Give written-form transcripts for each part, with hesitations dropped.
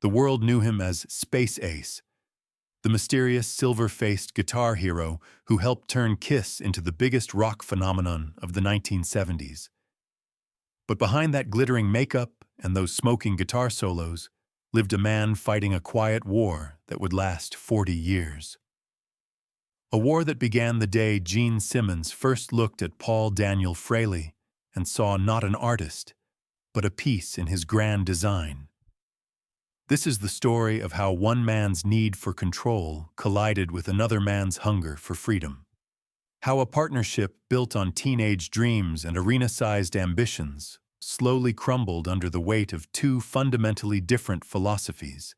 The world knew him as Space Ace, the mysterious silver-faced guitar hero who helped turn Kiss into the biggest rock phenomenon of the 1970s. But behind that glittering makeup and those smoking guitar solos lived a man fighting a quiet war that would last 40 years. A war that began the day Gene Simmons first looked at Paul Daniel Frehley and saw not an artist, but a piece in his grand design. This is the story of how one man's need for control collided with another man's hunger for freedom. How a partnership built on teenage dreams and arena-sized ambitions slowly crumbled under the weight of two fundamentally different philosophies.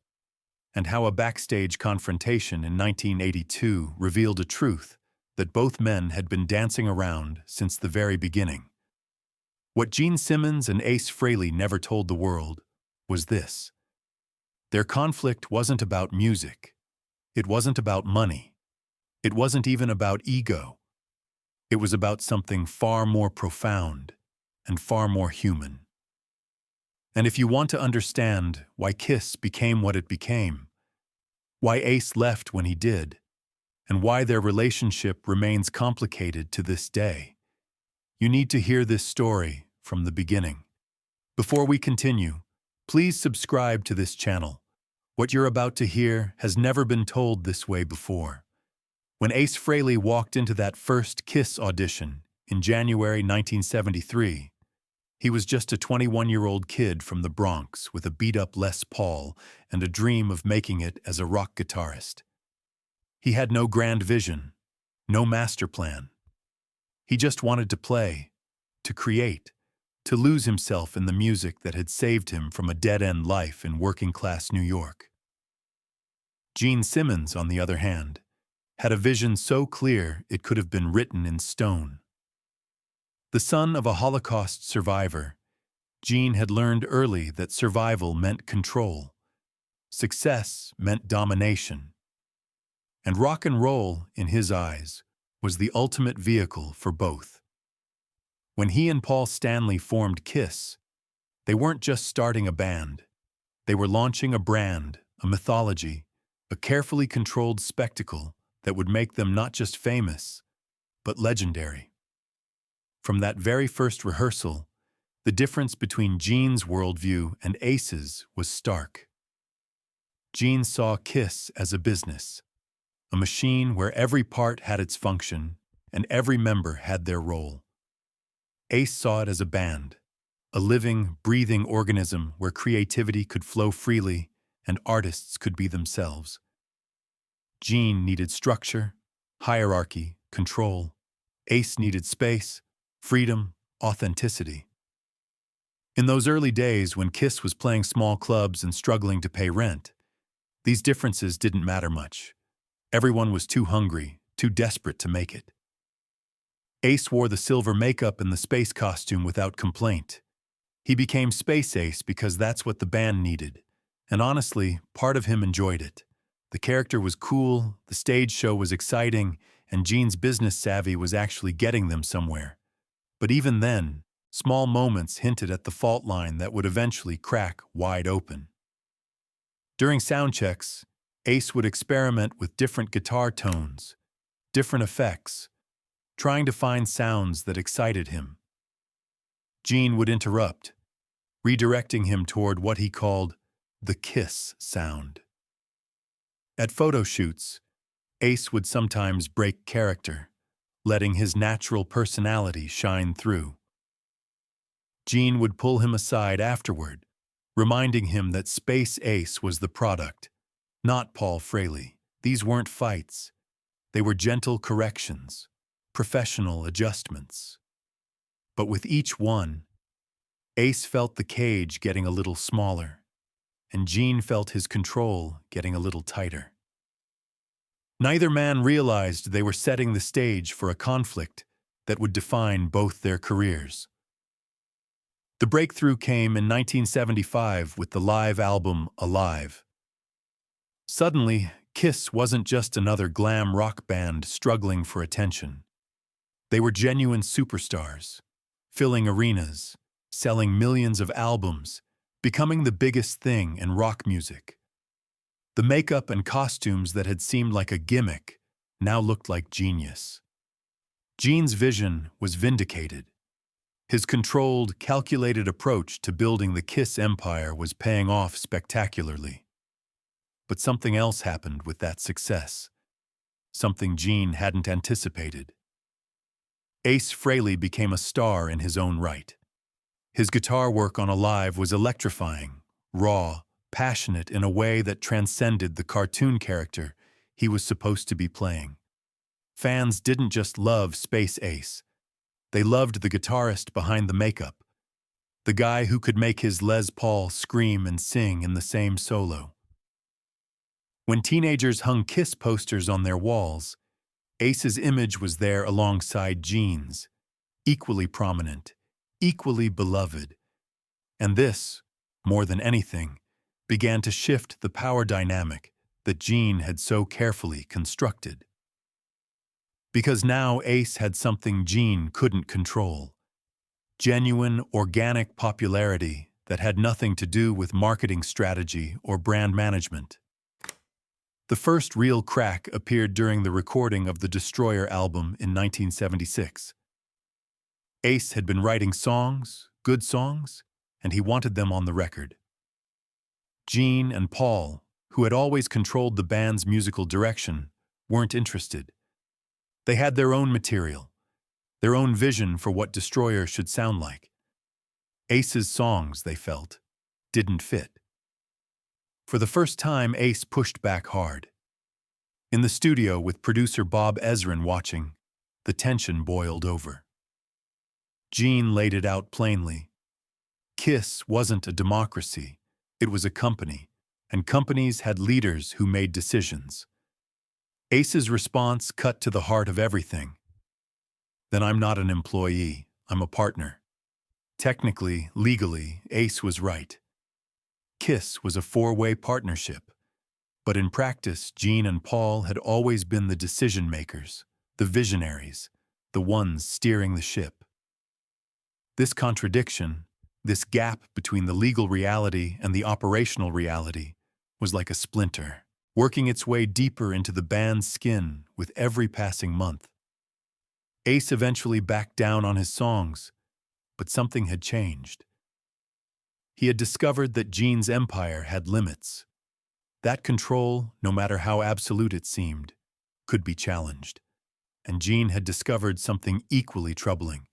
And how a backstage confrontation in 1982 revealed a truth that both men had been dancing around since the very beginning. What Gene Simmons and Ace Frehley never told the world was this. Their conflict wasn't about music. It wasn't about money. It wasn't even about ego. It was about something far more profound and far more human. And if you want to understand why Kiss became what it became, why Ace left when he did, and why their relationship remains complicated to this day, you need to hear this story from the beginning. Before we continue, please subscribe to this channel. What you're about to hear has never been told this way before. When Ace Frehley walked into that first Kiss audition in January 1973, he was just a 21-year-old kid from the Bronx with a beat-up Les Paul and a dream of making it as a rock guitarist. He had no grand vision, no master plan. He just wanted to play, to create, to lose himself in the music that had saved him from a dead-end life in working-class New York. Gene Simmons, on the other hand, had a vision so clear it could have been written in stone. The son of a Holocaust survivor, Gene had learned early that survival meant control, success meant domination, and rock and roll, in his eyes, was the ultimate vehicle for both. When he and Paul Stanley formed Kiss, they weren't just starting a band. They were launching a brand, a mythology, a carefully controlled spectacle that would make them not just famous, but legendary. From that very first rehearsal, the difference between Gene's worldview and Ace's was stark. Gene saw Kiss as a business, a machine where every part had its function and every member had their role. Ace saw it as a band, a living, breathing organism where creativity could flow freely and artists could be themselves. Gene needed structure, hierarchy, control. Ace needed space, freedom, authenticity. In those early days when Kiss was playing small clubs and struggling to pay rent, these differences didn't matter much. Everyone was too hungry, too desperate to make it. Ace wore the silver makeup and the space costume without complaint. He became Space Ace because that's what the band needed, and honestly, part of him enjoyed it. The character was cool, the stage show was exciting, and Gene's business savvy was actually getting them somewhere. But even then, small moments hinted at the fault line that would eventually crack wide open. During sound checks, Ace would experiment with different guitar tones, different effects, trying to find sounds that excited him. Gene would interrupt, redirecting him toward what he called the Kiss sound. At photo shoots, Ace would sometimes break character, letting his natural personality shine through. Gene would pull him aside afterward, reminding him that Space Ace was the product, not Paul Frehley. These weren't fights. They were gentle corrections, professional adjustments. But with each one, Ace felt the cage getting a little smaller, and Gene felt his control getting a little tighter. Neither man realized they were setting the stage for a conflict that would define both their careers. The breakthrough came in 1975 with the live album Alive. Suddenly, Kiss wasn't just another glam rock band struggling for attention. They were genuine superstars, filling arenas, selling millions of albums, becoming the biggest thing in rock music. The makeup and costumes that had seemed like a gimmick now looked like genius. Gene's vision was vindicated. His controlled, calculated approach to building the Kiss empire was paying off spectacularly. But something else happened with that success. Something Gene hadn't anticipated. Ace Frehley became a star in his own right. His guitar work on Alive was electrifying, raw, passionate in a way that transcended the cartoon character he was supposed to be playing. Fans didn't just love Space Ace. They loved the guitarist behind the makeup, the guy who could make his Les Paul scream and sing in the same solo. When teenagers hung Kiss posters on their walls, Ace's image was there alongside Gene's, equally prominent, equally beloved. And this, more than anything, began to shift the power dynamic that Gene had so carefully constructed. Because now Ace had something Gene couldn't control. Genuine, organic popularity that had nothing to do with marketing strategy or brand management. The first real crack appeared during the recording of the Destroyer album in 1976. Ace had been writing songs, good songs, and he wanted them on the record. Gene and Paul, who had always controlled the band's musical direction, weren't interested. They had their own material, their own vision for what Destroyer should sound like. Ace's songs, they felt, didn't fit. For the first time, Ace pushed back hard. In the studio, with producer Bob Ezrin watching, the tension boiled over. Gene laid it out plainly. Kiss wasn't a democracy, it was a company, and companies had leaders who made decisions. Ace's response cut to the heart of everything. Then I'm not an employee, I'm a partner. Technically, legally, Ace was right. Kiss was a four-way partnership. But in practice, Gene and Paul had always been the decision-makers, the visionaries, the ones steering the ship. This contradiction, this gap between the legal reality and the operational reality, was like a splinter, working its way deeper into the band's skin with every passing month. Ace eventually backed down on his songs, but something had changed. He had discovered that Gene's empire had limits. That control, no matter how absolute it seemed, could be challenged. And Gene had discovered something equally troubling.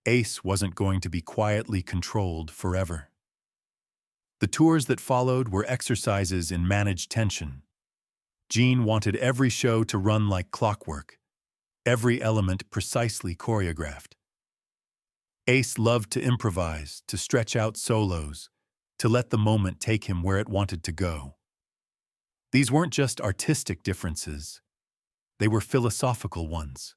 Ace wasn't going to be quietly controlled forever. The tours that followed were exercises in managed tension. Gene wanted every show to run like clockwork, every element precisely choreographed. Ace loved to improvise, to stretch out solos, to let the moment take him where it wanted to go. These weren't just artistic differences, they were philosophical ones.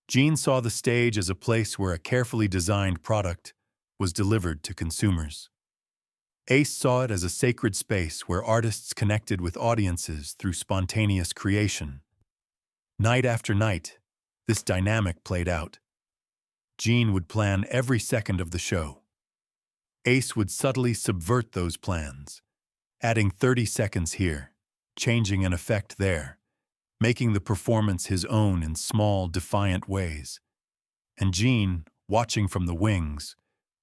Gene saw the stage as a place where a carefully designed product was delivered to consumers. Ace saw it as a sacred space where artists connected with audiences through spontaneous creation. Night after night, this dynamic played out. Gene would plan every second of the show. Ace would subtly subvert those plans, adding 30 seconds here, changing an effect there, making the performance his own in small, defiant ways. And Gene, watching from the wings,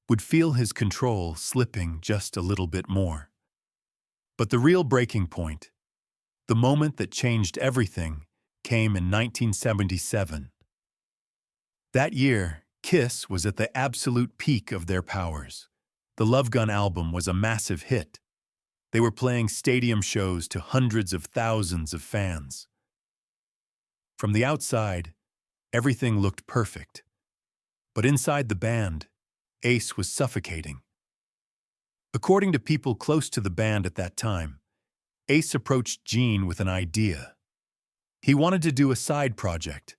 would feel his control slipping just a little bit more. But the real breaking point, the moment that changed everything, came in 1977. That year, Kiss was at the absolute peak of their powers. The Love Gun album was a massive hit. They were playing stadium shows to hundreds of thousands of fans. From the outside, everything looked perfect. But inside the band, Ace was suffocating. According to people close to the band at that time, Ace approached Gene with an idea. He wanted to do a side project,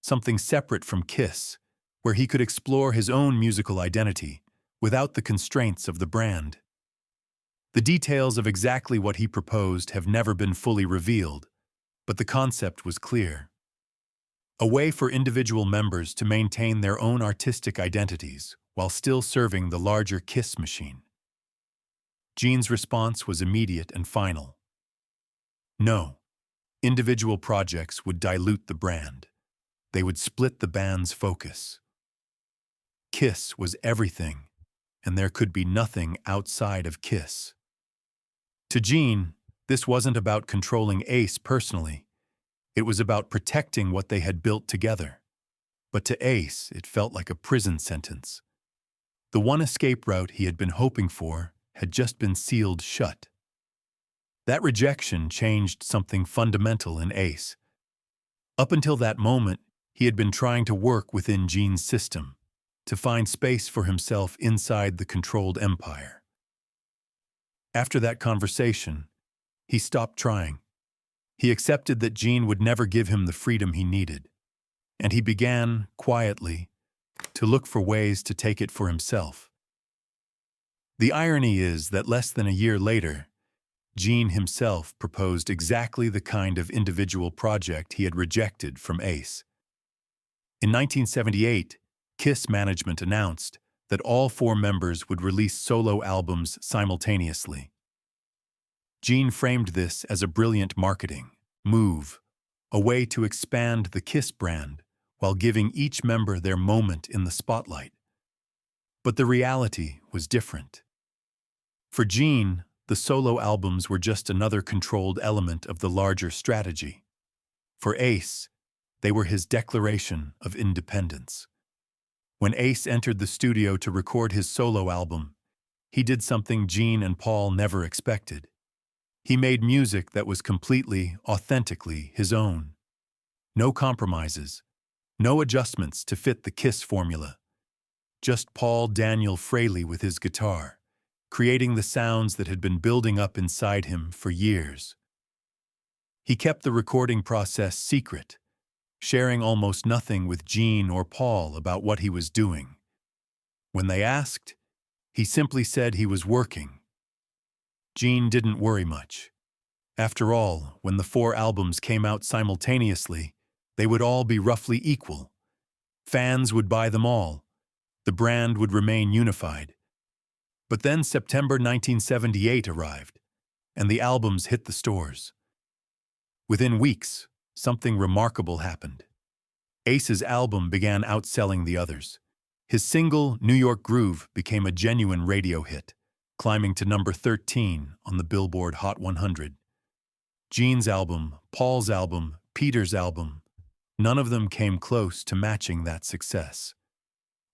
something separate from Kiss, where he could explore his own musical identity without the constraints of the brand. The details of exactly what he proposed have never been fully revealed, but the concept was clear. A way for individual members to maintain their own artistic identities while still serving the larger Kiss machine. Gene's response was immediate and final. No, individual projects would dilute the brand. They would split the band's focus. Kiss was everything, and there could be nothing outside of Kiss. To Gene, this wasn't about controlling Ace personally. It was about protecting what they had built together. But to Ace, it felt like a prison sentence. The one escape route he had been hoping for had just been sealed shut. That rejection changed something fundamental in Ace. Up until that moment, he had been trying to work within Gene's system, to find space for himself inside the controlled empire. After that conversation, he stopped trying. He accepted that Gene would never give him the freedom he needed, and he began, quietly, to look for ways to take it for himself. The irony is that less than a year later, Gene himself proposed exactly the kind of individual project he had rejected from Ace. In 1978, Kiss management announced that all 4 members would release solo albums simultaneously. Gene framed this as a brilliant marketing move, a way to expand the Kiss brand while giving each member their moment in the spotlight. But the reality was different. For Gene, the solo albums were just another controlled element of the larger strategy. For Ace, they were his declaration of independence. When Ace entered the studio to record his solo album, he did something Gene and Paul never expected. He made music that was completely, authentically his own. No compromises, no adjustments to fit the Kiss formula. Just Paul Daniel Frehley with his guitar, creating the sounds that had been building up inside him for years. He kept the recording process secret, sharing almost nothing with Gene or Paul about what he was doing. When they asked, he simply said he was working. Gene didn't worry much. After all, when the 4 albums came out simultaneously, they would all be roughly equal. Fans would buy them all. The brand would remain unified. But then September 1978 arrived, and the albums hit the stores. Within weeks, something remarkable happened. Ace's album began outselling the others. His single, New York Groove, became a genuine radio hit, climbing to number 13 on the Billboard Hot 100. Gene's album, Paul's album, Peter's album, none of them came close to matching that success.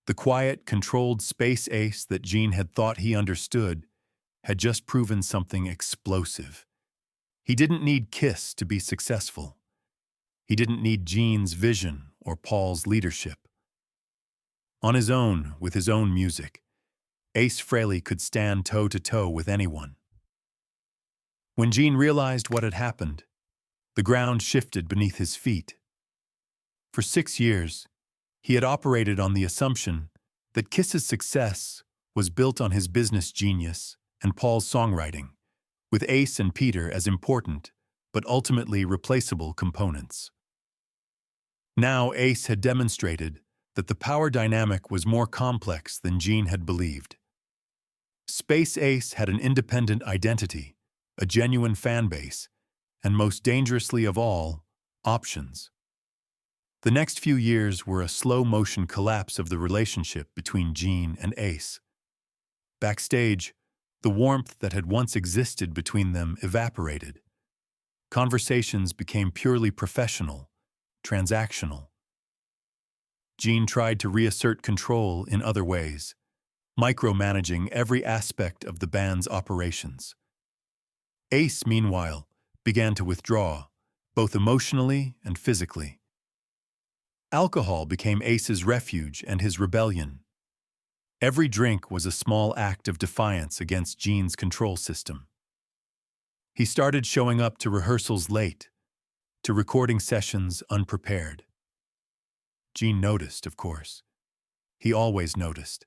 The quiet, controlled space Ace that Gene had thought he understood had just proven something explosive. He didn't need Kiss to be successful. He didn't need Gene's vision or Paul's leadership. On his own, with his own music, Ace Frehley could stand toe-to-toe with anyone. When Gene realized what had happened, the ground shifted beneath his feet. For 6 years, he had operated on the assumption that Kiss's success was built on his business genius and Paul's songwriting, with Ace and Peter as important, but ultimately replaceable components. Now Ace had demonstrated that the power dynamic was more complex than Gene had believed. Space Ace had an independent identity, a genuine fan base, and most dangerously of all, options. The next few years were a slow-motion collapse of the relationship between Gene and Ace. Backstage, the warmth that had once existed between them evaporated. Conversations became purely professional, transactional. Gene tried to reassert control in other ways, micromanaging every aspect of the band's operations. Ace, meanwhile, began to withdraw, both emotionally and physically. Alcohol became Ace's refuge and his rebellion. Every drink was a small act of defiance against Gene's control system. He started showing up to rehearsals late, to recording sessions unprepared. Gene noticed, of course. He always noticed.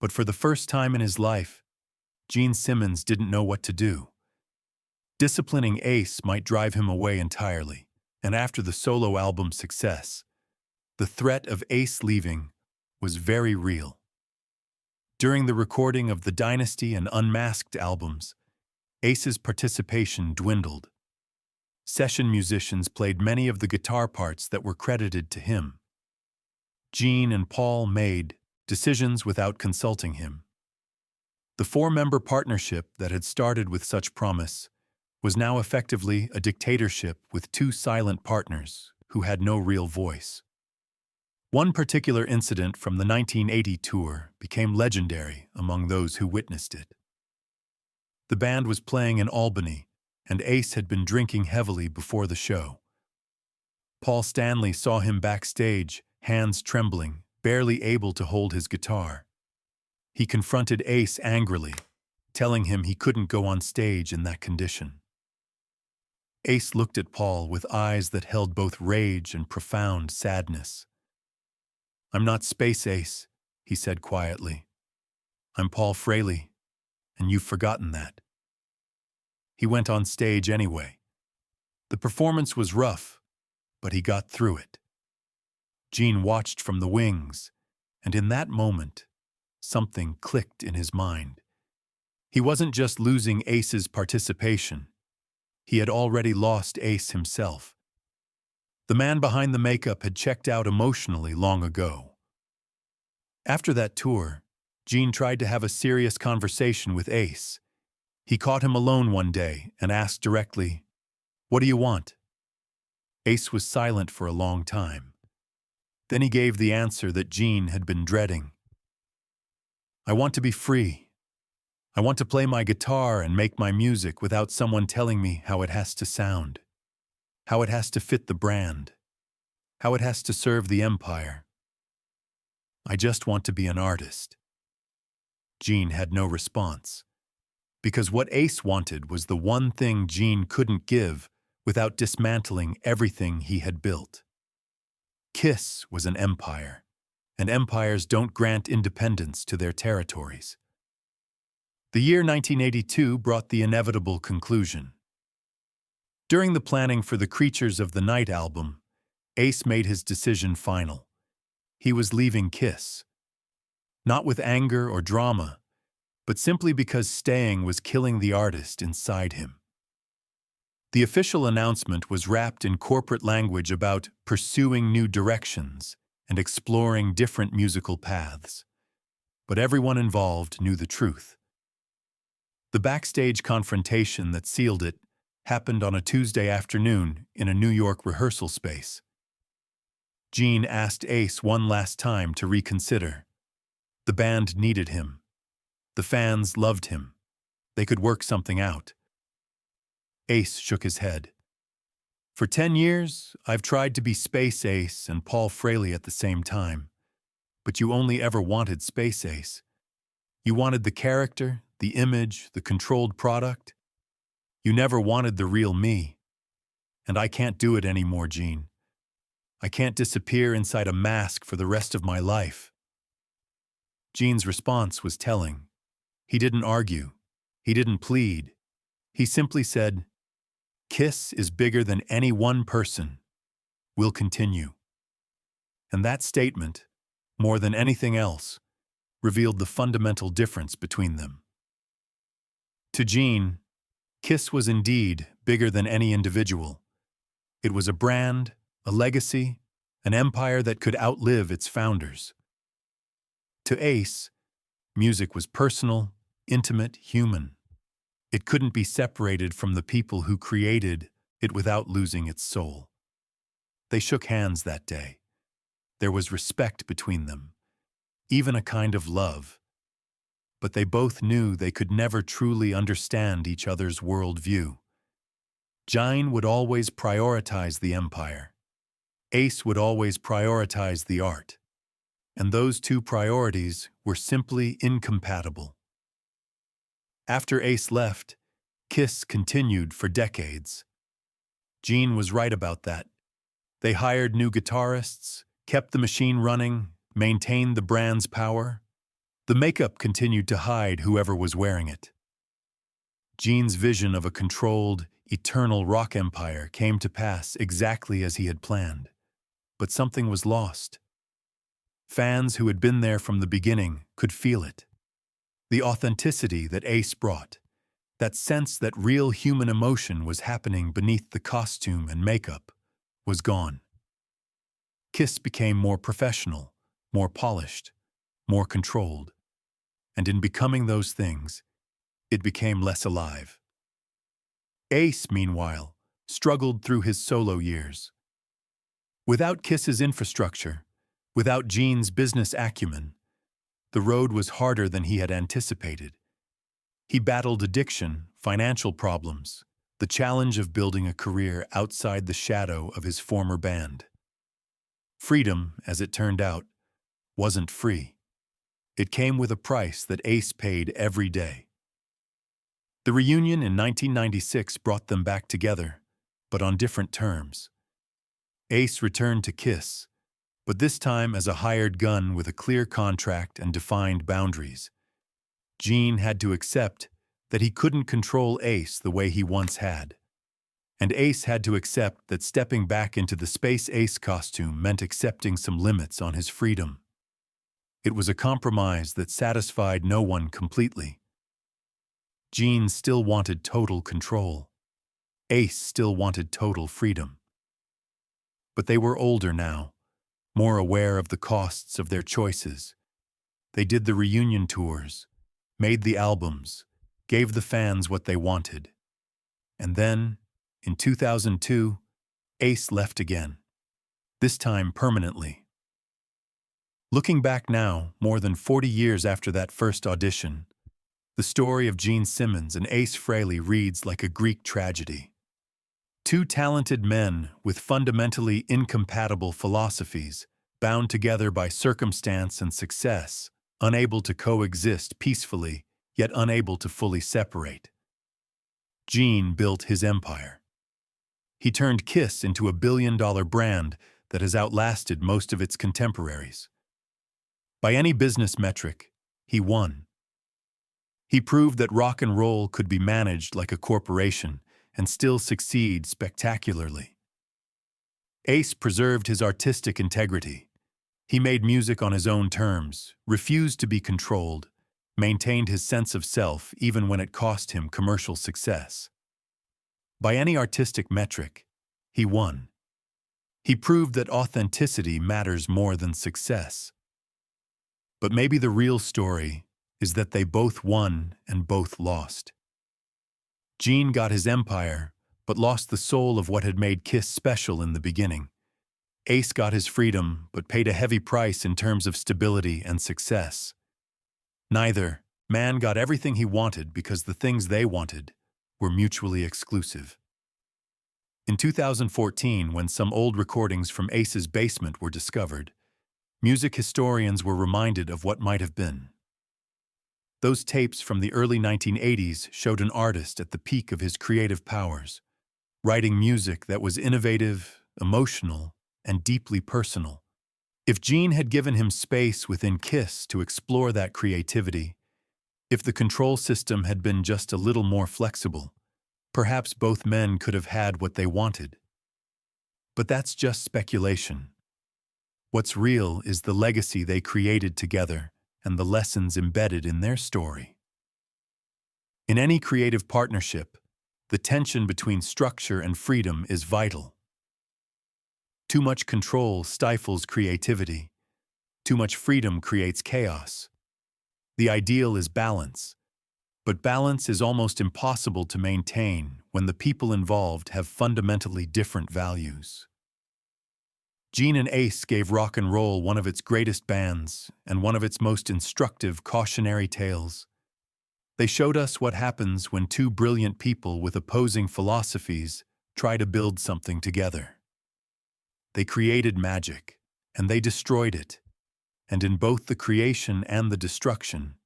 But for the first time in his life, Gene Simmons didn't know what to do. Disciplining Ace might drive him away entirely, and after the solo album's success, the threat of Ace leaving was very real. During the recording of the Dynasty and Unmasked albums, Ace's participation dwindled. Session musicians played many of the guitar parts that were credited to him. Gene and Paul made decisions without consulting him. The four-member partnership that had started with such promise was now effectively a dictatorship with two silent partners who had no real voice. One particular incident from the 1980 tour became legendary among those who witnessed it. The band was playing in Albany, and Ace had been drinking heavily before the show. Paul Stanley saw him backstage, hands trembling, barely able to hold his guitar. He confronted Ace angrily, telling him he couldn't go on stage in that condition. Ace looked at Paul with eyes that held both rage and profound sadness. "I'm not Space Ace," he said quietly. "I'm Paul Frehley, and you've forgotten that." He went on stage anyway. The performance was rough, but he got through it. Gene watched from the wings, and in that moment, something clicked in his mind. He wasn't just losing Ace's participation. He had already lost Ace himself. The man behind the makeup had checked out emotionally long ago. After that tour, Gene tried to have a serious conversation with Ace. He caught him alone one day and asked directly, "What do you want?" Ace was silent for a long time. Then he gave the answer that Gene had been dreading. "I want to be free. I want to play my guitar and make my music without someone telling me how it has to sound, how it has to fit the brand, how it has to serve the empire. I just want to be an artist." Gene had no response, because what Ace wanted was the one thing Gene couldn't give without dismantling everything he had built. Kiss was an empire, and empires don't grant independence to their territories. The year 1982 brought the inevitable conclusion. During the planning for the Creatures of the Night album, Ace made his decision final. He was leaving Kiss. Not with anger or drama, but simply because staying was killing the artist inside him. The official announcement was wrapped in corporate language about pursuing new directions and exploring different musical paths. But everyone involved knew the truth. The backstage confrontation that sealed it happened on a Tuesday afternoon in a New York rehearsal space. Gene asked Ace one last time to reconsider. The band needed him. The fans loved him. They could work something out. Ace shook his head. "For 10 years, I've tried to be Space Ace and Paul Frehley at the same time. But you only ever wanted Space Ace. You wanted the character, the image, the controlled product. You never wanted the real me. And I can't do it anymore, Gene. I can't disappear inside a mask for the rest of my life." Gene's response was telling. He didn't argue. He didn't plead. He simply said, "Kiss is bigger than any one person. We'll continue." And that statement, more than anything else, revealed the fundamental difference between them. To Gene, Kiss was indeed bigger than any individual. It was a brand, a legacy, an empire that could outlive its founders. To Ace, music was personal, intimate, human. It couldn't be separated from the people who created it without losing its soul. They shook hands that day. There was respect between them, even a kind of love. But they both knew they could never truly understand each other's worldview. Gene would always prioritize the empire. Ace would always prioritize the art. And those two priorities were simply incompatible. After Ace left, Kiss continued for decades. Gene was right about that. They hired new guitarists, kept the machine running, maintained the brand's power. The makeup continued to hide whoever was wearing it. Gene's vision of a controlled, eternal rock empire came to pass exactly as he had planned. But something was lost. Fans who had been there from the beginning could feel it. The authenticity that Ace brought, that sense that real human emotion was happening beneath the costume and makeup, was gone. Kiss became more professional, more polished, more controlled, and in becoming those things, it became less alive. Ace, meanwhile, struggled through his solo years. Without Kiss's infrastructure, without Gene's business acumen, the road was harder than he had anticipated. He battled addiction, financial problems, the challenge of building a career outside the shadow of his former band. Freedom, as it turned out, wasn't free. It came with a price that Ace paid every day. The reunion in 1996 brought them back together, but on different terms. Ace returned to Kiss, but this time as a hired gun with a clear contract and defined boundaries. Gene had to accept that he couldn't control Ace the way he once had. And Ace had to accept that stepping back into the Space Ace costume meant accepting some limits on his freedom. It was a compromise that satisfied no one completely. Gene still wanted total control. Ace still wanted total freedom. But they were older now, more aware of the costs of their choices. They did the reunion tours, made the albums, gave the fans what they wanted. And then, in 2002, Ace left again, this time permanently. Looking back now, more than 40 years after that first audition, the story of Gene Simmons and Ace Frehley reads like a Greek tragedy. Two talented men with fundamentally incompatible philosophies, bound together by circumstance and success, unable to coexist peacefully, yet unable to fully separate. Gene built his empire. He turned Kiss into a billion-dollar brand that has outlasted most of its contemporaries. By any business metric, he won. He proved that rock and roll could be managed like a corporation and still succeed spectacularly. Ace preserved his artistic integrity. He made music on his own terms, refused to be controlled, maintained his sense of self even when it cost him commercial success. By any artistic metric, he won. He proved that authenticity matters more than success. But maybe the real story is that they both won and both lost. Gene got his empire, but lost the soul of what had made Kiss special in the beginning. Ace got his freedom, but paid a heavy price in terms of stability and success. Neither man got everything he wanted because the things they wanted were mutually exclusive. In 2014, when some old recordings from Ace's basement were discovered, music historians were reminded of what might have been. Those tapes from the early 1980s showed an artist at the peak of his creative powers, writing music that was innovative, emotional, and deeply personal. If Gene had given him space within Kiss to explore that creativity, if the control system had been just a little more flexible, perhaps both men could have had what they wanted. But that's just speculation. What's real is the legacy they created together and the lessons embedded in their story. In any creative partnership, the tension between structure and freedom is vital. Too much control stifles creativity. Too much freedom creates chaos. The ideal is balance, but balance is almost impossible to maintain when the people involved have fundamentally different values. Gene and Ace gave rock and roll one of its greatest bands and one of its most instructive cautionary tales. They showed us what happens when two brilliant people with opposing philosophies try to build something together. They created magic, and they destroyed it. And in both the creation and the destruction,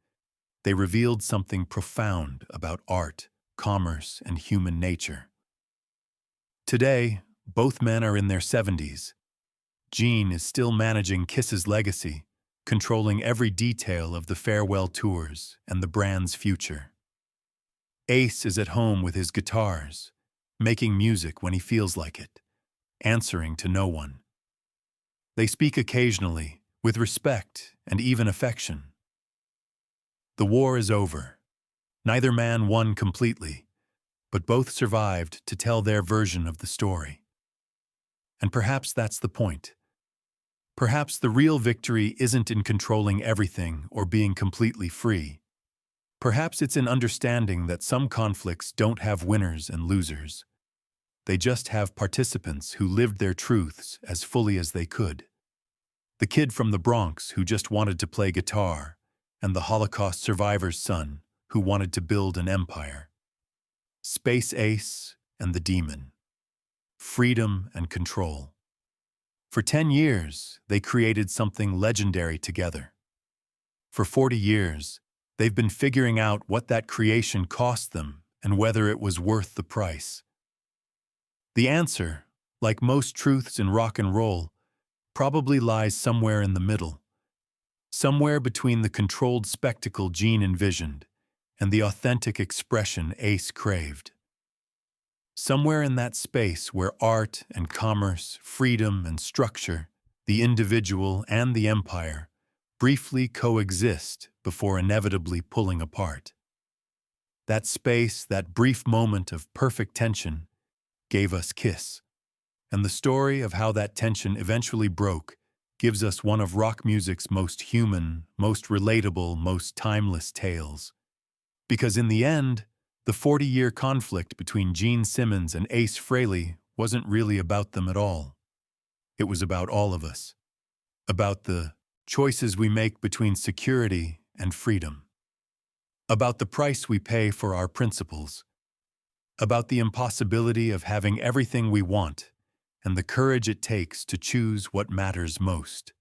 they revealed something profound about art, commerce, and human nature. Today, both men are in their 70s. Gene is still managing Kiss's legacy, controlling every detail of the farewell tours and the brand's future. Ace is at home with his guitars, making music when he feels like it, answering to no one. They speak occasionally, with respect and even affection. The war is over. Neither man won completely, but both survived to tell their version of the story. And perhaps that's the point. Perhaps the real victory isn't in controlling everything or being completely free. Perhaps it's in understanding that some conflicts don't have winners and losers. They just have participants who lived their truths as fully as they could. The kid from the Bronx who just wanted to play guitar, and the Holocaust survivor's son who wanted to build an empire. Space Ace and the Demon. Freedom and control. For 10 years, they created something legendary together. For 40 years, they've been figuring out what that creation cost them and whether it was worth the price. The answer, like most truths in rock and roll, probably lies somewhere in the middle. Somewhere between the controlled spectacle Gene envisioned and the authentic expression Ace craved. Somewhere in that space where art and commerce, freedom and structure, the individual and the empire, briefly coexist before inevitably pulling apart. That space, that brief moment of perfect tension, gave us Kiss. And the story of how that tension eventually broke gives us one of rock music's most human, most relatable, most timeless tales. Because in the end, the 40-year conflict between Gene Simmons and Ace Frehley wasn't really about them at all. It was about all of us. About the choices we make between security and freedom. About the price we pay for our principles. About the impossibility of having everything we want and the courage it takes to choose what matters most.